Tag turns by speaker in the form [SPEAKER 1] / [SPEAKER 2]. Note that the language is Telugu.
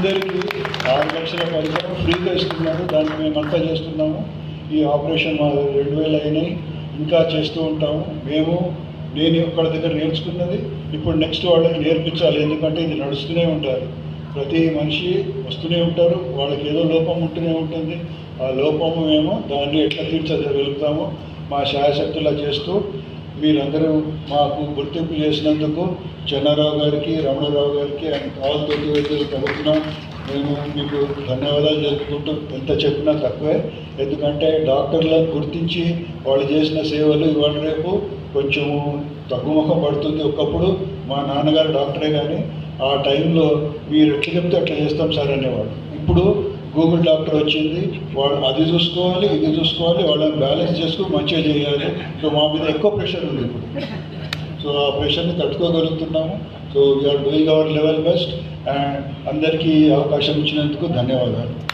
[SPEAKER 1] అందరికీ 6 లక్షల పరికరం ఫ్రీగా ఇస్తున్నారు. దాన్ని మేమంతా చేస్తున్నాము. ఈ ఆపరేషన్ 2000 అయినాయి, ఇంకా చేస్తూ ఉంటాము. నేను ఒక్కడి దగ్గర నేర్చుకున్నది ఇప్పుడు నెక్స్ట్ వాళ్ళకి నేర్పించాలి. ఎందుకంటే ఇది నడుస్తూనే ఉంటారు. ప్రతి మనిషి వస్తూనే ఉంటారు, వాళ్ళకి ఏదో లోపం ఉంటూనే ఉంటుంది. ఆ లోపము మేము దాన్ని ఎట్లా తీర్చగలుగుతామో మా శాయశక్తులా చేస్తూ మీరందరూ మాకు గుర్తింపు చేసినందుకు చెన్నారావు గారికి, రమణారావు గారికి అండ్ ఆల్ తోటి వైద్యుల తరఫున మేము మీకు ధన్యవాదాలు తెలుపుకుంటూ ఎంత చెప్పినా తక్కువే. ఎందుకంటే డాక్టర్లను గుర్తించి వాళ్ళు చేసిన సేవలు ఇవాళ రేపు కొంచెము తగ్గుముఖం పడుతుంది. ఒకప్పుడు మా నాన్నగారు డాక్టరే, కానీ ఆ టైంలో మీరు ఎట్లా చెప్తే అట్లా చేస్తాం సార్ అనేవాడు. ఇప్పుడు గూగుల్ డాక్టర్ వచ్చింది, వాళ్ళు అది చూసుకోవాలి, ఇది చూసుకోవాలి, వాళ్ళని బ్యాలెన్స్ చేసుకుని మంచిగా చేయాలి. సో మా మీద ఎక్కువ ప్రెషర్ ఉంది ఇప్పుడు. సో ఆ ప్రెషర్ని తట్టుకోగలుగుతున్నాము. So we're doing our level best. And అందరికీ అవకాశం ఇచ్చినందుకు ధన్యవాదాలు.